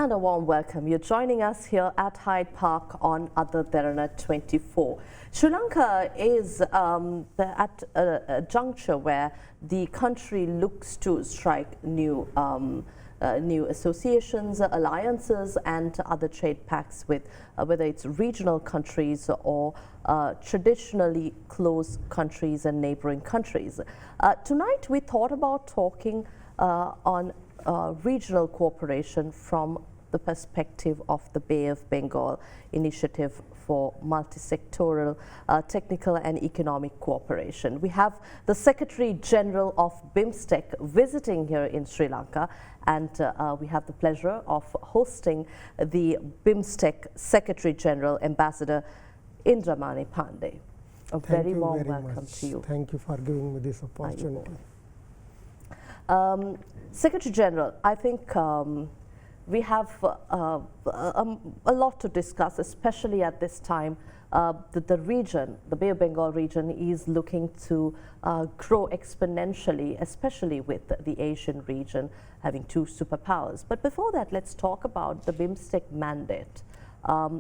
And a warm welcome. You're joining us here at Hyde Park on Other Derana 24. Sri Lanka is at a juncture where the country looks to strike new associations, alliances and other trade pacts with whether it's regional countries or traditionally close countries and neighboring countries. Tonight we thought about talking on regional cooperation from the perspective of the Bay of Bengal Initiative for Multi-Sectoral Technical and Economic Cooperation. We have the Secretary General of BIMSTEC visiting here in Sri Lanka, and we have the pleasure of hosting the BIMSTEC Secretary General, Ambassador Indra Mani Pandey. A very warm welcome to you. Thank you for giving me this opportunity. Secretary General, I think we have a lot to discuss, especially at this time. The region, the Bay of Bengal region, is looking to grow exponentially, especially with the Asian region having two superpowers. But before that, let's talk about the BIMSTEC Mandate,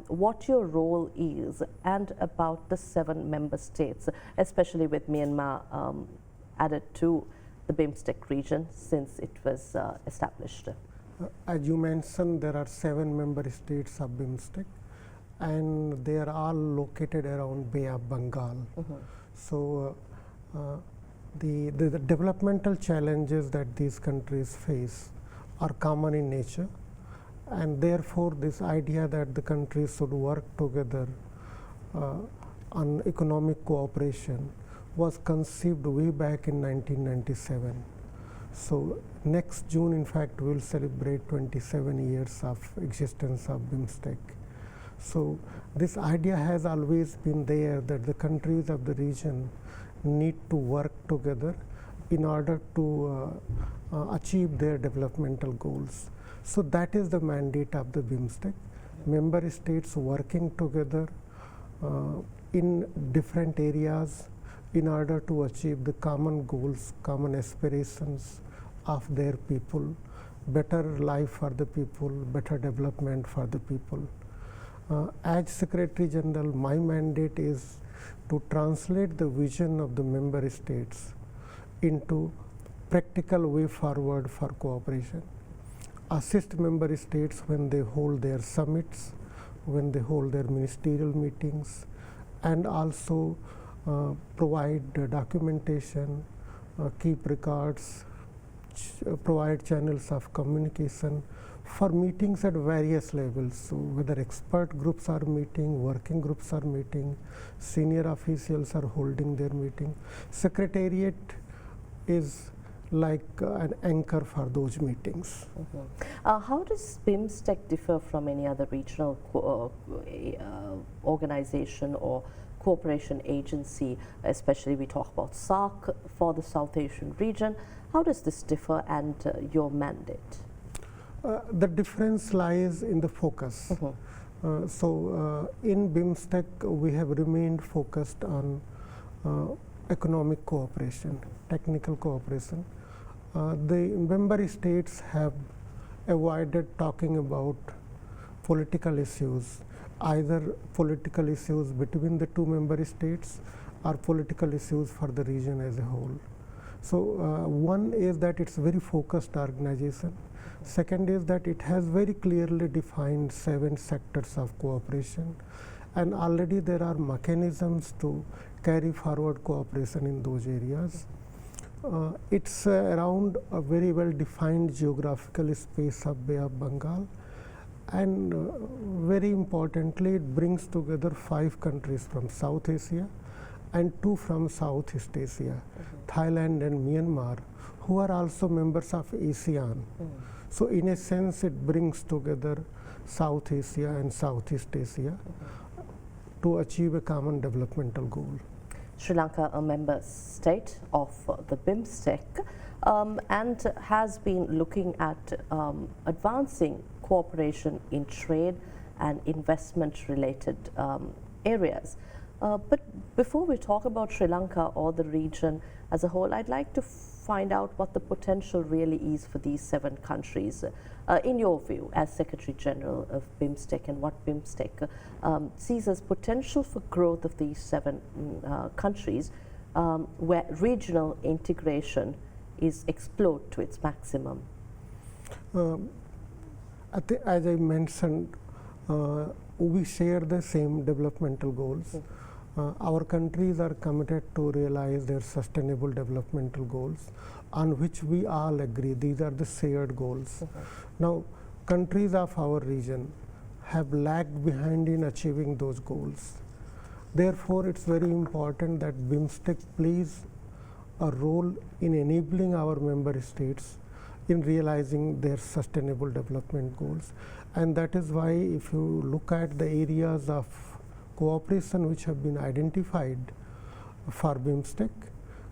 what your role is, and about the 7 member states, especially with Myanmar added to the BIMSTEC region since it was established. As you mentioned, there are 7 member states of BIMSTEC, and they are all located around Bay of Bengal. So the developmental challenges that these countries face are common in nature, and therefore this idea that the countries should work together on economic cooperation was conceived way back in 1997. So next June, in fact, we will celebrate 27 years of existence of BIMSTEC. So this idea has always been there that the countries of the region need to work together in order to achieve their developmental goals. So that is the mandate of the BIMSTEC. Member states working together in different areas in order to achieve the common goals, common aspirations of their people, better life for the people, better development for the people. As Secretary General, my mandate is to translate the vision of the member states into practical way forward for cooperation, assist member states when they hold their summits, when they hold their ministerial meetings, and also provide documentation, keep records, provide channels of communication for meetings at various levels. So whether expert groups are meeting, working groups are meeting, senior officials are holding their meeting. Secretariat is like an anchor for those meetings. How does BIMSTEC differ from any other regional organization or cooperation agency, especially we talk about SAARC for the South Asian region? How does this differ, and your mandate? The difference lies in the focus. In BIMSTEC, we have remained focused on economic cooperation, technical cooperation. The member states have avoided talking about political issues, either political issues between the 2 member states or political issues for the region as a whole. So one is that it's a very focused organization. Second is that it has very clearly defined 7 sectors of cooperation, and already there are mechanisms to carry forward cooperation in those areas. It's around a very well defined geographical space of Bay of Bengal, and very importantly, it brings together 5 countries from South Asia and 2 from Southeast Asia, Thailand and Myanmar, who are also members of ASEAN. So in a sense, it brings together South Asia and Southeast Asia to achieve a common developmental goal. Sri Lanka, a member state of the BIMSTEC, and has been looking at advancing cooperation in trade and investment related areas. But before we talk about Sri Lanka or the region as a whole, I'd like to find out what the potential really is for these 7 countries. In your view, as Secretary General of BIMSTEC, and what BIMSTEC sees as potential for growth of these 7 countries, where regional integration is explored to its maximum? As I mentioned, we share the same developmental goals. Our countries are committed to realize their sustainable developmental goals, on which we all agree. These are the shared goals. Now, countries of our region have lagged behind in achieving those goals. Therefore, it's very important that BIMSTEC plays a role in enabling our member states in realizing their sustainable development goals. And that is why, if you look at the areas of cooperation which have been identified for BIMSTEC,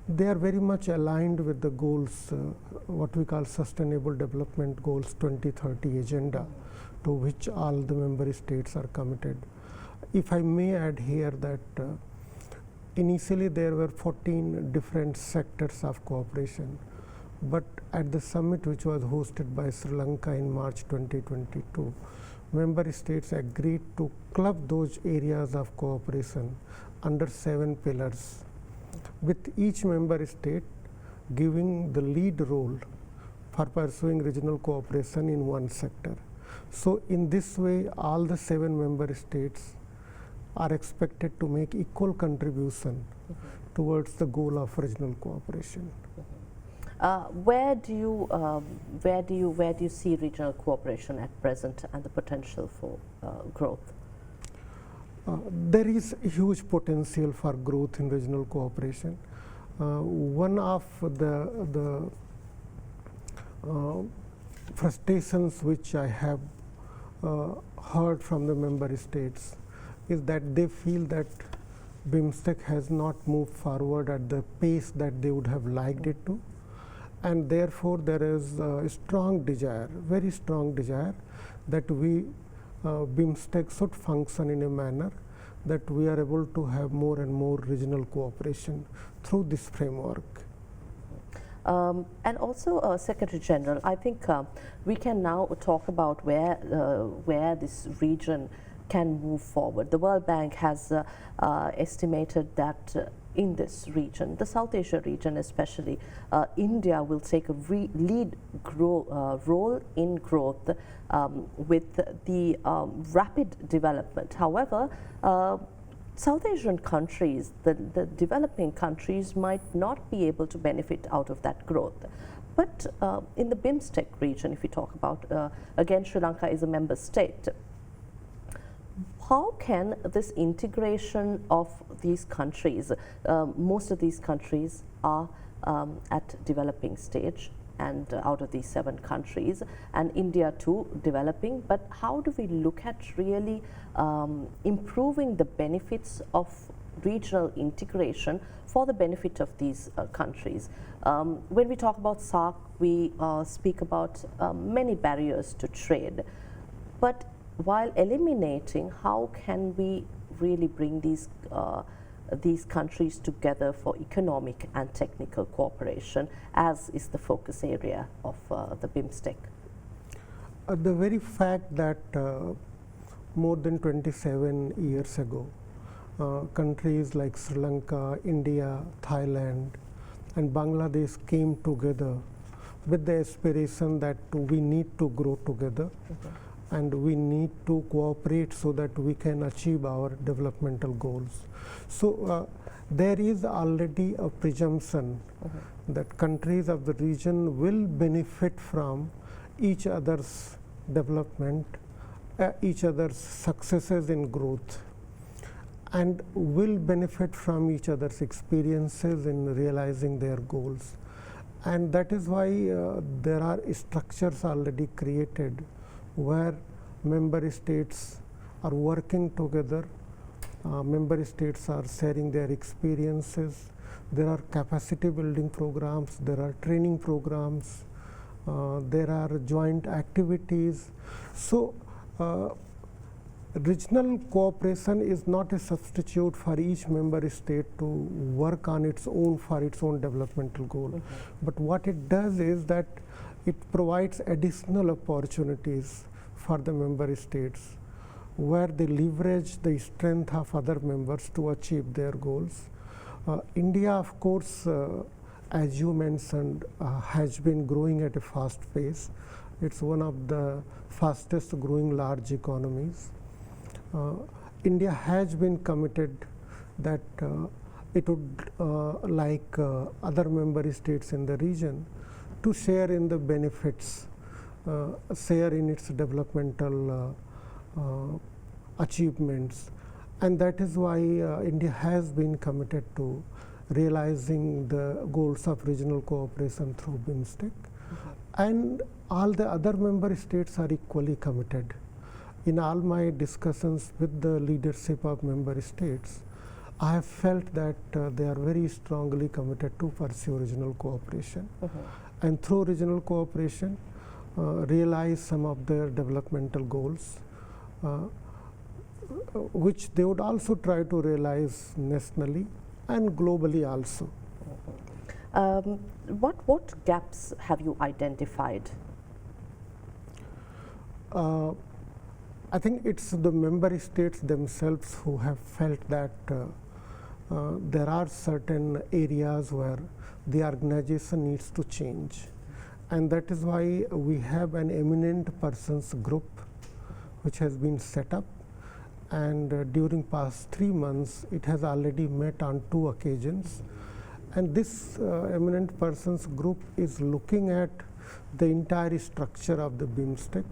they are very much aligned with the goals, what we call Sustainable Development Goals 2030 agenda, to which all the member states are committed. If I may add here that initially there were 14 different sectors of cooperation, but at the summit which was hosted by Sri Lanka in March 2022, member states agreed to club those areas of cooperation under 7 pillars, with each member state giving the lead role for pursuing regional cooperation in one sector. So, in this way, all the 7 member states are expected to make equal contribution towards the goal of regional cooperation. Where do you see regional cooperation at present and the potential for growth? There is huge potential for growth in regional cooperation. One of the frustrations which I have heard from the member states is that they feel that BIMSTEC has not moved forward at the pace that they would have liked it to. And therefore, there is a strong desire, very strong desire, that we BIMSTEC should function in a manner that we are able to have more and more regional cooperation through this framework. And also, Secretary General, I think we can now talk about where this region can move forward. The World Bank has estimated that in this region, the South Asia region especially, India will take a lead role in growth with the rapid development. However, South Asian countries, the developing countries, might not be able to benefit out of that growth. But in the BIMSTEC region, if we talk about, again, Sri Lanka is a member state. How can this integration of these countries, most of these countries are at developing stage, and out of these 7 countries, and India too developing, but how do we look at really improving the benefits of regional integration for the benefit of these countries? When we talk about SAARC, we speak about many barriers to trade, but while eliminating, how can we really bring these countries together for economic and technical cooperation, as is the focus area of the BIMSTEC? The very fact that more than 27 years ago, countries like Sri Lanka, India, Thailand, and Bangladesh came together with the aspiration that we need to grow together. And we need to cooperate so that we can achieve our developmental goals. So there is already a presumption that countries of the region will benefit from each other's development, each other's successes in growth, and will benefit from each other's experiences in realizing their goals. And that is why there are structures already created where member states are working together, member states are sharing their experiences, there are capacity building programs, there are training programs, there are joint activities. So regional cooperation is not a substitute for each member state to work on its own for its own developmental goal. But what it does is that it provides additional opportunities for the member states where they leverage the strength of other members to achieve their goals. India, of course, as you mentioned, has been growing at a fast pace. It's one of the fastest growing large economies. India has been committed that it would like other member states in the region to share in the benefits, share in its developmental achievements, and that is why India has been committed to realizing the goals of regional cooperation through BIMSTEC. And all the other member states are equally committed. In all my discussions with the leadership of member states, I have felt that they are very strongly committed to pursue regional cooperation, and through regional cooperation realize some of their developmental goals, which they would also try to realize nationally and globally also. What gaps have you identified? I think it's the member states themselves who have felt that there are certain areas where the organization needs to change, and that is why we have an eminent persons group which has been set up, and during past 3 months it has already met on 2 occasions, and this eminent persons group is looking at the entire structure of the BIMSTEC,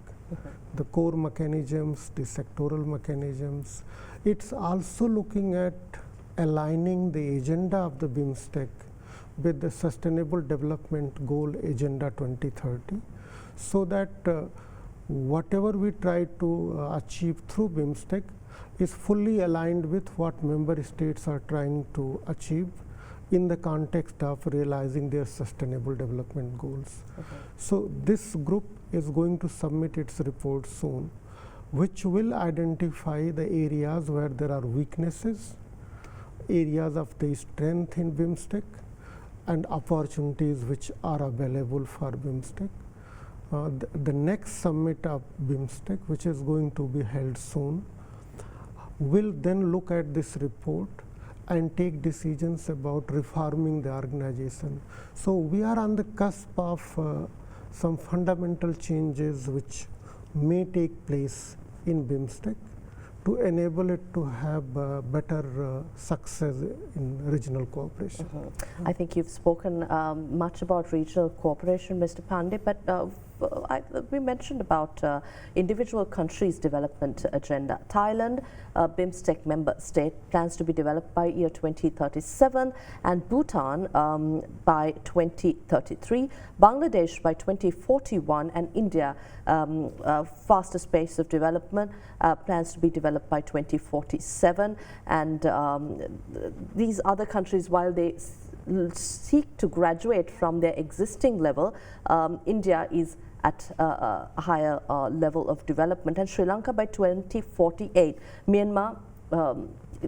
the core mechanisms, the sectoral mechanisms. It's also looking at aligning the agenda of the BIMSTEC with the Sustainable Development Goal Agenda 2030, so that whatever we try to achieve through BIMSTEC is fully aligned with what member states are trying to achieve in the context of realizing their sustainable development goals. So this group is going to submit its report soon, which will identify the areas where there are weaknesses, areas of the strength in BIMSTEC, and opportunities which are available for BIMSTEC. The next summit of BIMSTEC, which is going to be held soon, will then look at this report and take decisions about reforming the organization. So we are on the cusp of some fundamental changes which may take place in BIMSTEC to enable it to have better success in regional cooperation. I think you've spoken much about regional cooperation, Mr. Pandey, but we mentioned about individual countries' development agenda. Thailand, BIMSTEC member state, plans to be developed by year 2037, and Bhutan by 2033, Bangladesh by 2041, and India, fastest pace of development, plans to be developed by 2047. And these other countries, while they seek to graduate from their existing level, India is at a higher level of development, and Sri Lanka by 2048. Myanmar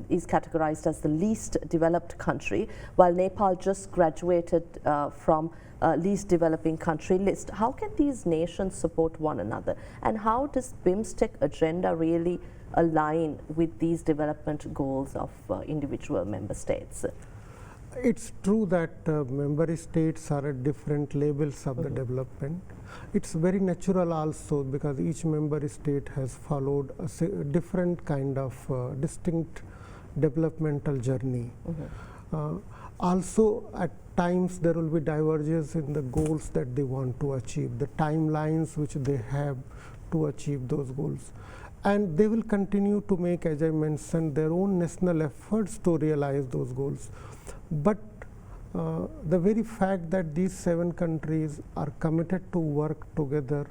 is categorized as the least developed country, while Nepal just graduated from least developing country list. How can these nations support one another, and how does BIMSTEC agenda really align with these development goals of individual member states? It's true that member states are at different levels of the development. It's very natural also, because each member state has followed a different kind of distinct developmental journey. Also, at times there will be divergence in the goals that they want to achieve, the timelines which they have to achieve those goals. And they will continue to make, as I mentioned, their own national efforts to realize those goals. But the very fact that these 7 countries are committed to work together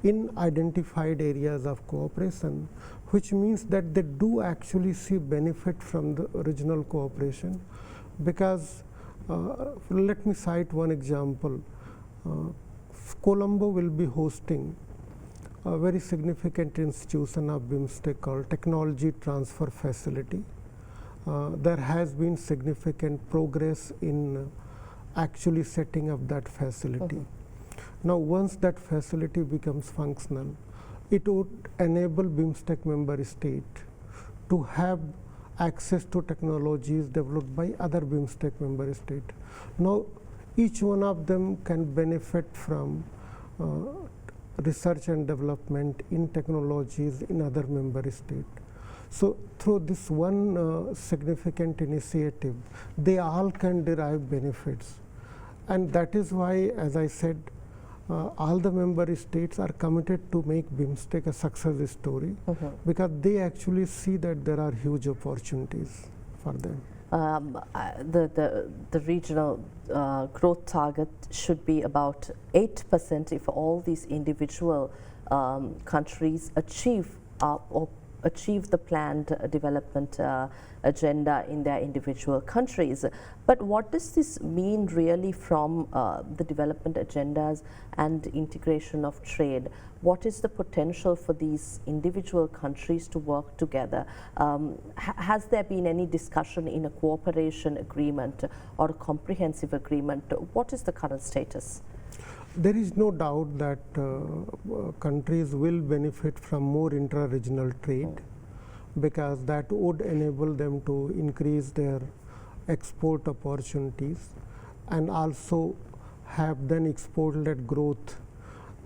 in identified areas of cooperation, which means that they do actually see benefit from the regional cooperation. Because let me cite one example. Colombo will be hosting a very significant institution of BIMSTEC called Technology Transfer Facility. There has been significant progress in actually setting up that facility. Now, once that facility becomes functional, it would enable BIMSTEC member state to have access to technologies developed by other BIMSTEC member state. Now, each one of them can benefit from research and development in technologies in other member state. So, through this one significant initiative, they all can derive benefits, and that is why, as I said, all the member states are committed to make BIMSTEC a success story, because they actually see that there are huge opportunities for them. The regional growth target should be about 8% if all these individual countries achieve the planned development agenda in their individual countries. But what does this mean really from the development agendas and integration of trade? What is the potential for these individual countries to work together? Has there been any discussion in a cooperation agreement or a comprehensive agreement? What is the current status? There is no doubt that countries will benefit from more intra-regional trade, because that would enable them to increase their export opportunities and also have then export-led growth.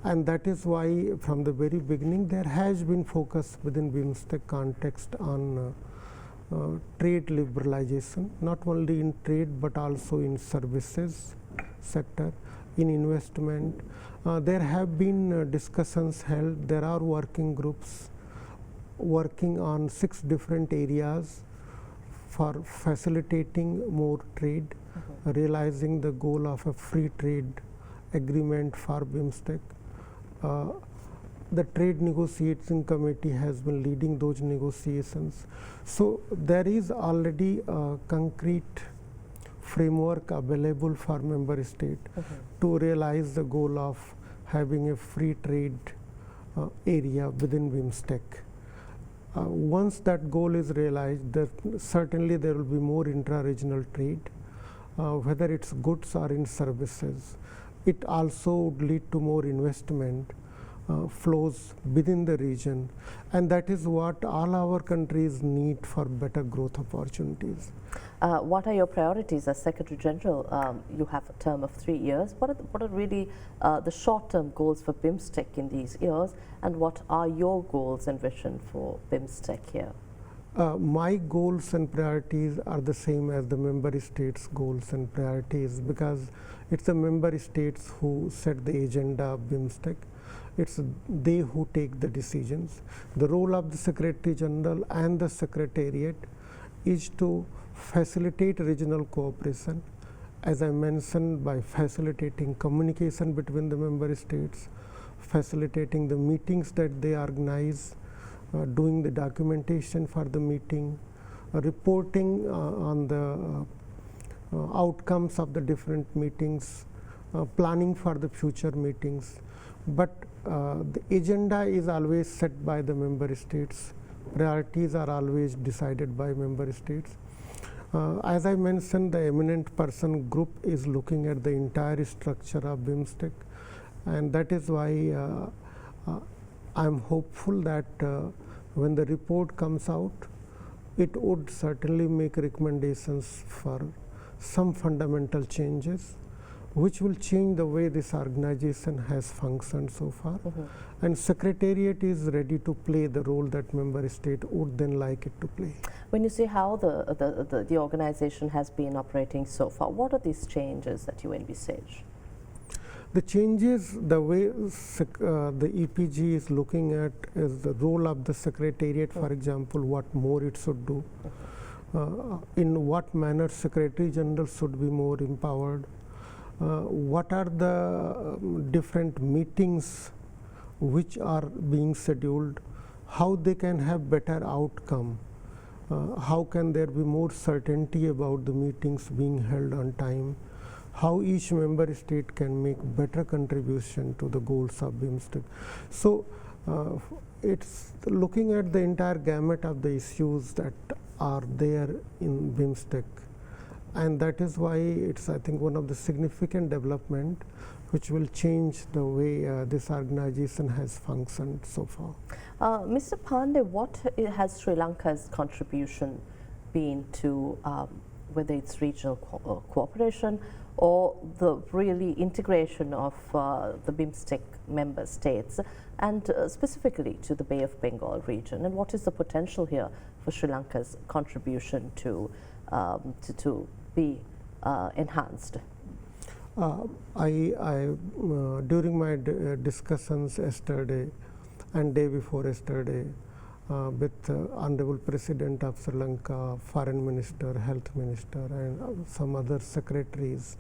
And that is why from the very beginning there has been focus within BIMSTEC context on trade liberalization, not only in trade but also in services sector, in investment. There have been discussions held. There are working groups working on 6 different areas for facilitating more trade, realizing the goal of a free trade agreement for BIMSTEC. The trade negotiating committee has been leading those negotiations. So, there is already a concrete framework available for member state to realize the goal of having a free trade area within BIMSTEC. Once that goal is realized, certainly there will be more intra-regional trade, whether it's goods or in services. It also would lead to more investment flows within the region, and that is what all our countries need for better growth opportunities. What are your priorities as Secretary General? You have a term of 3 years. What are really the short-term goals for BIMSTEC in these years, and what are your goals and vision for BIMSTEC here? My goals and priorities are the same as the member states' goals and priorities, because it's the member states who set the agenda of BIMSTEC. It's they who take the decisions. The role of the Secretary General and the Secretariat is to facilitate regional cooperation, as I mentioned, by facilitating communication between the member states, facilitating the meetings that they organize, doing the documentation for the meeting, reporting on the outcomes of the different meetings, planning for the future meetings. But the agenda is always set by the member states. Priorities are always decided by member states. As I mentioned, the eminent person group is looking at the entire structure of BIMSTEC, and that is why I am hopeful that when the report comes out, it would certainly make recommendations for some fundamental changes, which will change the way this organization has functioned so far. And Secretariat is ready to play the role that member state would then like it to play. When you say how the organization has been operating so far, what are these changes that you envisage? The changes, the way the EPG is looking at is the role of the Secretariat, for example, what more it should do, in what manner Secretary General should be more empowered, what are the different meetings which are being scheduled, how they can have better outcome, how can there be more certainty about the meetings being held on time, how each member state can make better contribution to the goals of BIMSTEC. So, It's looking at the entire gamut of the issues that are there in BIMSTEC, and that is why it's, I think, one of the significant development which will change the way this organization has functioned so far. Mr. Pandey, what has Sri Lanka's contribution been to whether it's regional cooperation or the really integration of the BIMSTEC member states, and specifically to the Bay of Bengal region, and what is the potential here for Sri Lanka's contribution to be enhanced? During my discussions yesterday and day before yesterday with Honorable President of Sri Lanka, Foreign Minister, Health Minister, and some other secretaries,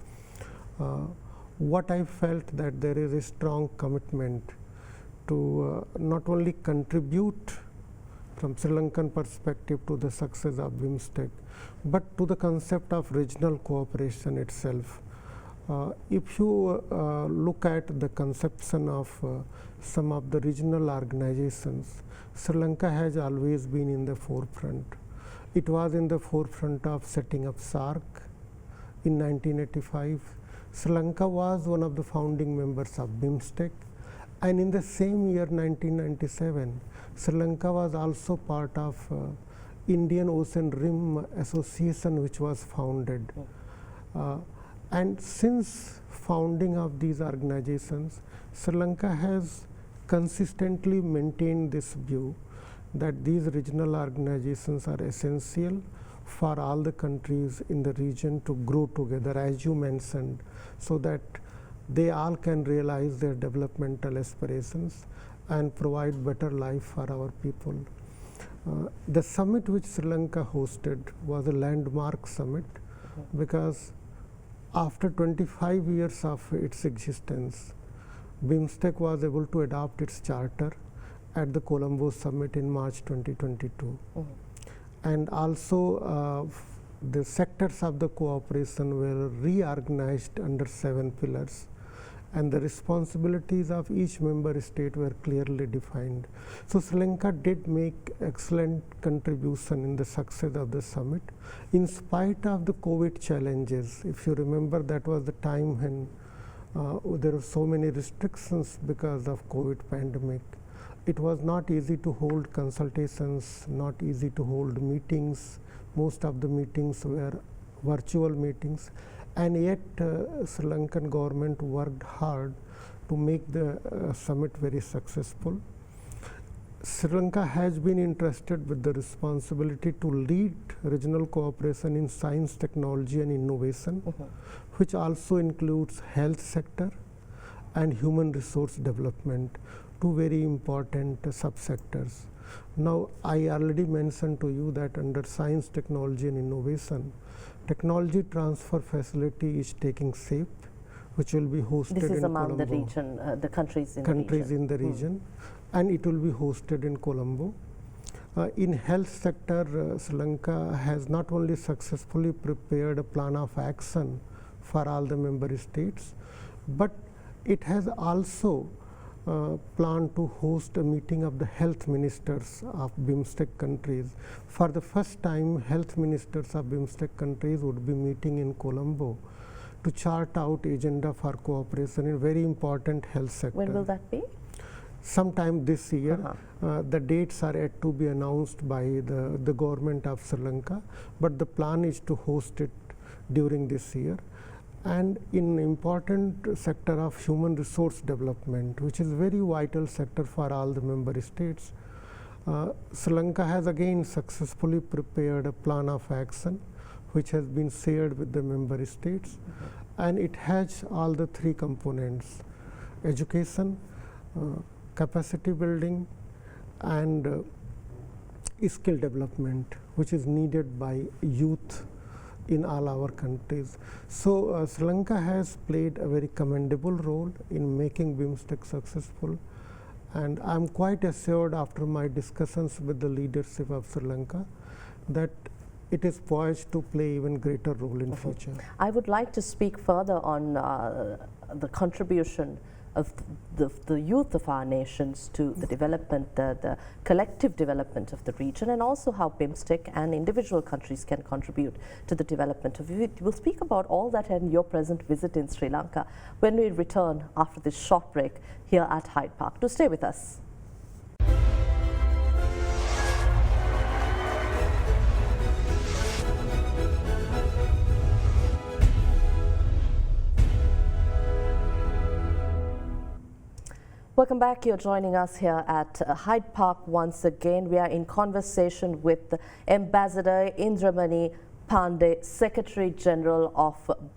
what I felt that there is a strong commitment to not only contribute from Sri Lankan perspective to the success of BIMSTEC, but to the concept of regional cooperation itself. If you look at the conception of some of the regional organizations, Sri Lanka has always been in the forefront. It was in the forefront of setting up SAARC in 1985. Sri Lanka was one of the founding members of BIMSTEC, and in the same year 1997, Sri Lanka was also part of Indian Ocean Rim Association, which was founded. And since founding of these organizations, Sri Lanka has consistently maintained this view that these regional organizations are essential for all the countries in the region to grow together, as you mentioned, so that they all can realize their developmental aspirations and provide better life for our people. The summit which Sri Lanka hosted was a landmark summit because after 25 years of its existence, BIMSTEC was able to adopt its charter at the Colombo summit in March 2022. And also the sectors of the cooperation were reorganized under 7 pillars, and the responsibilities of each member state were clearly defined. So Sri Lanka did make excellent contribution in the success of the summit, in spite of the COVID challenges. If you remember, that was the time when there were so many restrictions because of COVID pandemic. It was not easy to hold consultations, not easy to hold meetings. Most of the meetings were virtual meetings, and yet Sri Lankan government worked hard to make the summit very successful. Sri Lanka has been entrusted with the responsibility to lead regional cooperation in science, technology and innovation, which also includes health sector and human resource development, 2 very important subsectors. Now, I already mentioned to you that under science, technology and innovation, technology transfer facility is taking shape, which will be hosted in Colombo. This is among the region, the countries in the region. And it will be hosted in Colombo. In health sector, Sri Lanka has not only successfully prepared a plan of action for all the member states, but it has also planned to host a meeting of the health ministers of BIMSTEC countries. For the first time, health ministers of BIMSTEC countries would be meeting in Colombo to chart out agenda for cooperation in very important health sector. When will that be? Sometime this year. The dates are yet to be announced by the government of Sri Lanka, but the plan is to host it during this year. And in important sector of human resource development, which is very vital sector for all the member states, Sri Lanka has again successfully prepared a plan of action which has been shared with the member states, and it has all the 3 components: education, capacity building and skill development, which is needed by youth in all our countries. So Sri Lanka has played a very commendable role in making BIMSTEC successful, and I am quite assured after my discussions with the leadership of Sri Lanka that it is poised to play even greater role in future. I would like to speak further on the contribution of the youth of our nations to the development, the collective development of the region, and also how BIMSTEC and individual countries can contribute to the development of it. We'll speak about all that and your present visit in Sri Lanka when we return after this short break here at Hyde Park. Do stay with us. Welcome back. You're joining us here at Hyde Park once again. We are in conversation with Ambassador Indra Mani Pandey, Secretary General of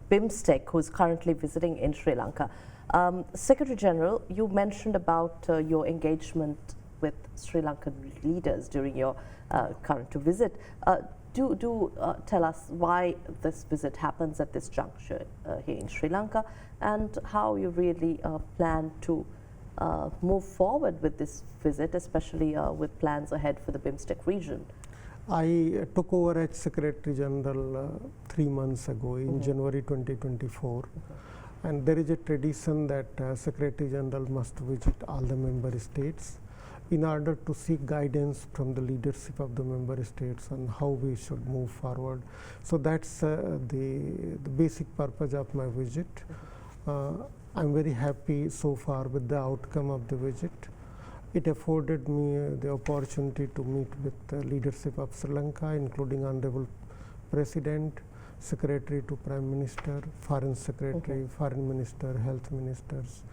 BIMSTEC, who is currently visiting in Sri Lanka. Secretary General, you mentioned about your engagement with Sri Lankan leaders during your current visit. Do tell us why this visit happens at this juncture here in Sri Lanka, and how you really plan to move forward with this visit, especially with plans ahead for the BIMSTEC region. I took over as Secretary General 3 months ago in January 2024, and there is a tradition that Secretary General must visit all the member states in order to seek guidance from the leadership of the member states on how we should move forward. So that's the basic purpose of my visit. I'm very happy so far with the outcome of the visit. It afforded me the opportunity to meet with the leadership of Sri Lanka, including Honorable President, Secretary to Prime Minister, Foreign Secretary, Foreign Minister, Health Ministers.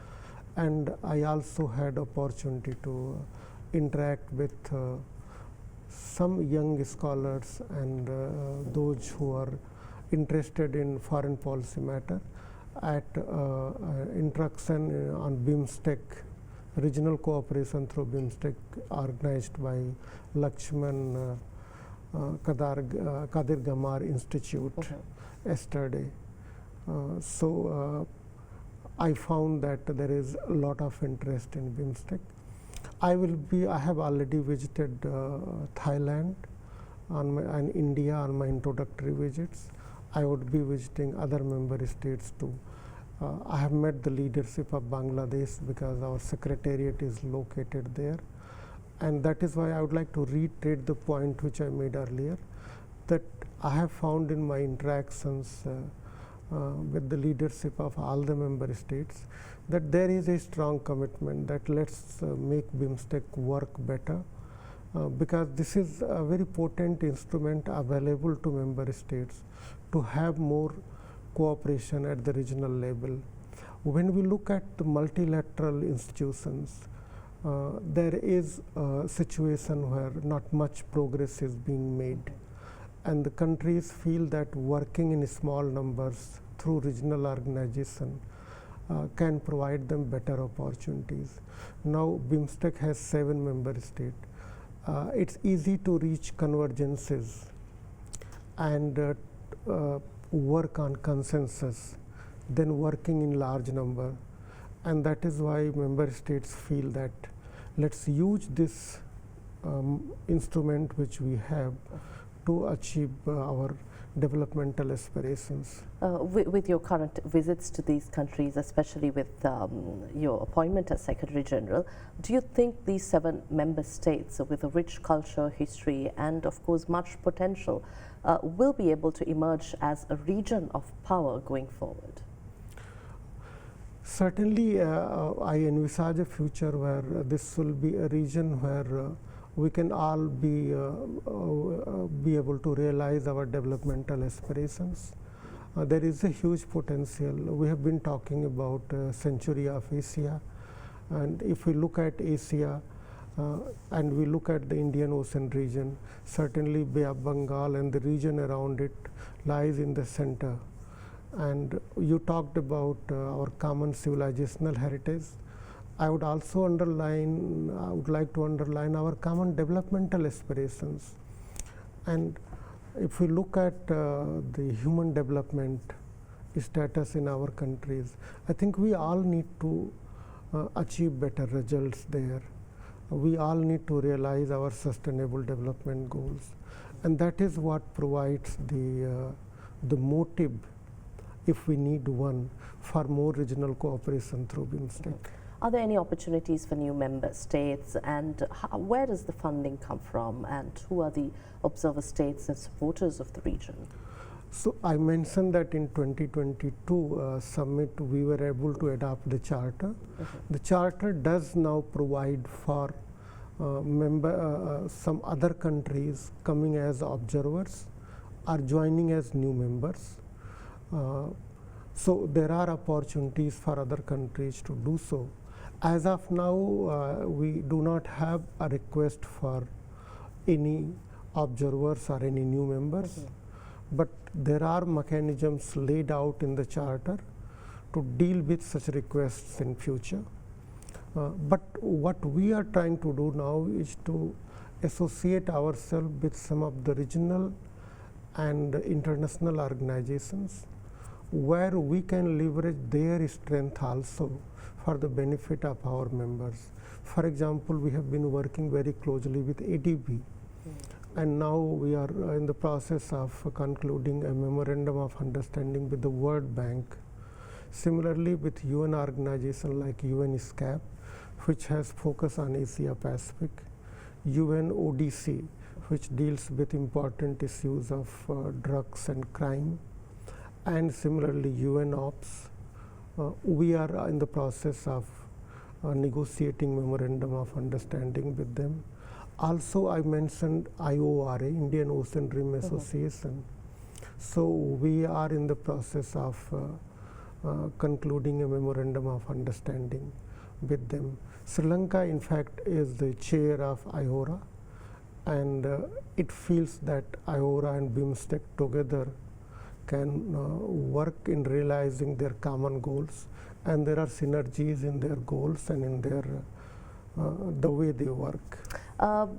And I also had opportunity to interact with some young scholars and those who are interested in foreign policy matter at interaction on BIMSTEC, regional cooperation through BIMSTEC, organized by Lakshman Kadir Gamar Institute yesterday. So I found that there is a lot of interest in BIMSTEC. I have already visited Thailand and India on my introductory visits. I would be visiting other member states too. I have met the leadership of Bangladesh because our secretariat is located there, and that is why I would like to reiterate the point which I made earlier, that I have found in my interactions with the leadership of all the member states that there is a strong commitment that let's make BIMSTEC work better, because this is a very potent instrument available to member states to have more cooperation at the regional level. When we look at the multilateral institutions, there is a situation where not much progress is being made, and the countries feel that working in small numbers through regional organization can provide them better opportunities. Now BIMSTEC has 7 member states. It's easy to reach convergences and work on consensus than working in large number, and that is why member states feel that let's use this instrument which we have to achieve our developmental aspirations. With your current visits to these countries, especially with your appointment as Secretary General, do you think these 7 member states with a rich culture, history, and of course much potential will be able to emerge as a region of power going forward? Certainly, I envisage a future where this will be a region where we can all be able to realize our developmental aspirations. There is a huge potential. We have been talking about century of Asia, and if we look at Asia and we look at the Indian Ocean region, certainly Bay of Bengal and the region around it lies in the center. And you talked about our common civilizational heritage. I would also like to underline our common developmental aspirations. And if we look at the human development status in our countries, I think we all need to achieve better results there. We all need to realize our sustainable development goals, and that is what provides the motive, if we need one, for more regional cooperation through BIMSTEC. Are there any opportunities for new member states, and where does the funding come from, and who are the observer states and supporters of the region? So I mentioned that in 2022 summit we were able to adopt the charter. The charter does now provide for some other countries coming as observers or joining as new members. So there are opportunities for other countries to do so. As of now, we do not have a request for any observers or any new members, but there are mechanisms laid out in the charter to deal with such requests in future. But what we are trying to do now is to associate ourselves with some of the regional and international organizations where we can leverage their strength also for the benefit of our members. For example, we have been working very closely with ADB, and now we are in the process of concluding a memorandum of understanding with the World Bank. Similarly, with UN organizations like UNSCAP, which has focus on Asia Pacific, UNODC, which deals with important issues of drugs and crime, and similarly UNOPS. We are in the process of negotiating memorandum of understanding with them. Also, I mentioned IORA, Indian Ocean Rim Association. So we are in the process of concluding a memorandum of understanding with them. Sri Lanka, in fact, is the chair of IORA, and it feels that IORA and BIMSTEC together can work in realizing their common goals, and there are synergies in their goals and in their the way they work.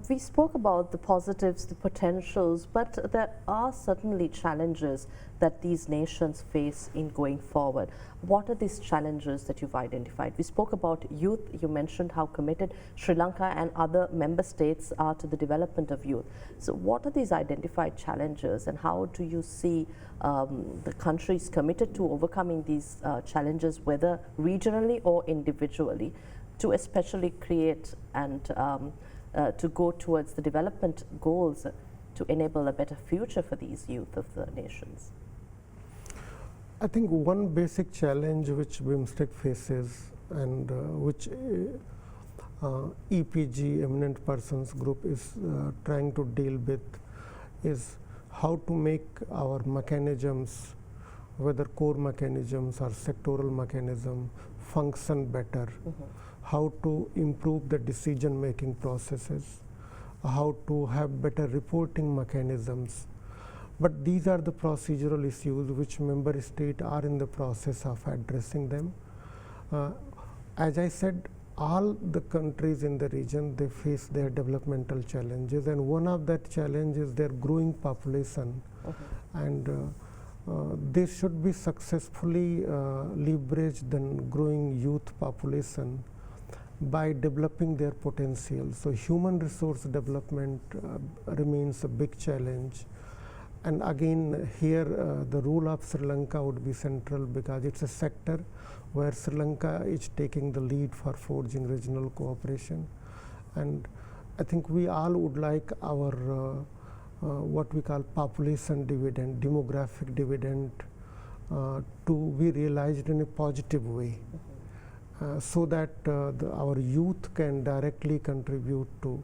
We spoke about the positives, the potentials, but there are certainly challenges that these nations face in going forward. What are these challenges that you've identified? We spoke about youth. You mentioned how committed Sri Lanka and other member states are to the development of youth. So what are these identified challenges, and how do you see the countries committed to overcoming these challenges, whether regionally or individually, to especially create and to go towards the development goals to enable a better future for these youth of the nations? I think one basic challenge which BIMSTEC faces, and which EPG, Eminent Persons Group, is trying to deal with, is how to make our mechanisms, whether core mechanisms or sectoral mechanism, function better. How to improve the decision-making processes, how to have better reporting mechanisms. But these are the procedural issues which member states are in the process of addressing them. As I said, all the countries in the region, they face their developmental challenges, and one of that challenge is their growing population. And they should be successfully leverage the growing youth population by developing their potential. So human resource development remains a big challenge. And again, here the role of Sri Lanka would be central, because it's a sector where Sri Lanka is taking the lead for forging regional cooperation. And I think we all would like our what we call population dividend, demographic dividend, to be realized in a positive way. So that our youth can directly contribute to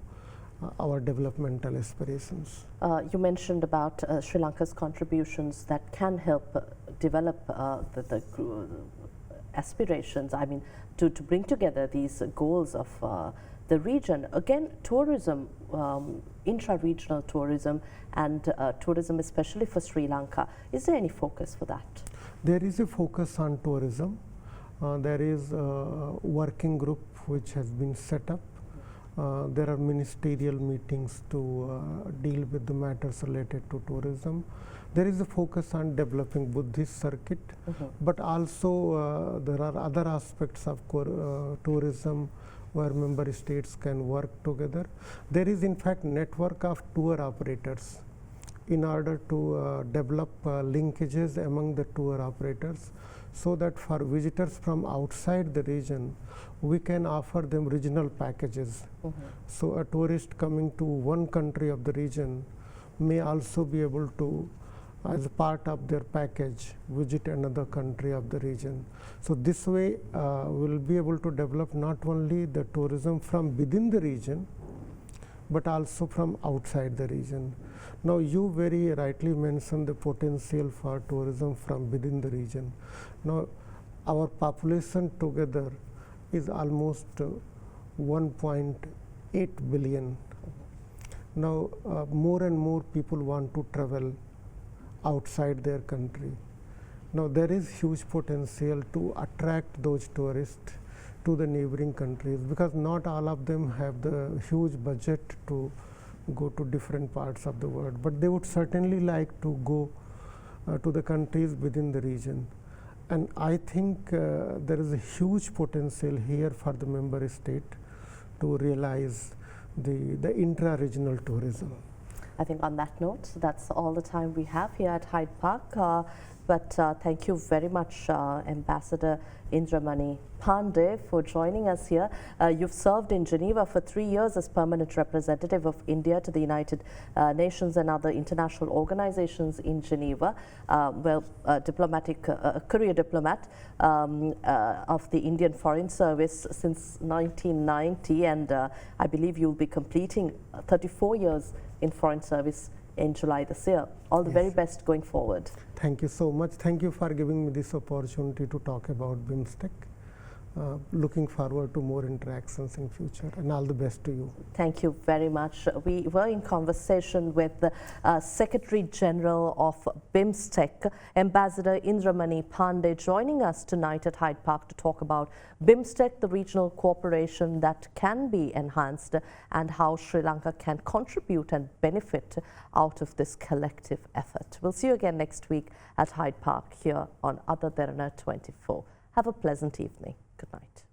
our developmental aspirations. You mentioned about Sri Lanka's contributions that can help develop the aspirations, I mean, to bring together these goals of the region. Again, tourism, intra-regional tourism, and tourism especially for Sri Lanka. Is there any focus for that? There is a focus on tourism. There is a working group which has been set up. There are ministerial meetings to deal with the matters related to tourism. There is a focus on developing Buddhist circuit, but also there are other aspects of tourism where member states can work together. There is in fact network of tour operators in order to develop linkages among the tour operators. so that for visitors from outside the region, we can offer them regional packages. So a tourist coming to one country of the region may also be able to, as a part of their package, visit another country of the region. So this way we'll be able to develop not only the tourism from within the region, but also from outside the region. Now you very rightly mentioned the potential for tourism from within the region. Now our population together is almost 1.8 billion. Now more and more people want to travel outside their country. Now there is huge potential to attract those tourists to the neighboring countries, because not all of them have the huge budget to go to different parts of the world, but they would certainly like to go to the countries within the region. And I think there is a huge potential here for the member state to realize the intra-regional tourism. I think on that note, that's all the time we have here at Hyde Park. But thank you very much, Ambassador Indra Mani Pandey, for joining us here. You've served in Geneva for 3 years as permanent representative of India to the United Nations and other international organizations in Geneva. Career diplomat of the Indian Foreign Service since 1990, and I believe you'll be completing 34 years in Foreign Service in July this year. All the very best going forward. Thank you so much. Thank you for giving me this opportunity to talk about BIMSTEC. Looking forward to more interactions in future, and all the best to you. Thank you very much. We were in conversation with the Secretary General of BIMSTEC, Ambassador Indra Mani Pandey, joining us tonight at Hyde Park to talk about BIMSTEC, the regional cooperation that can be enhanced, and how Sri Lanka can contribute and benefit out of this collective effort. We'll see you again next week at Hyde Park here on Other Derana 24. Have a pleasant evening. Good night.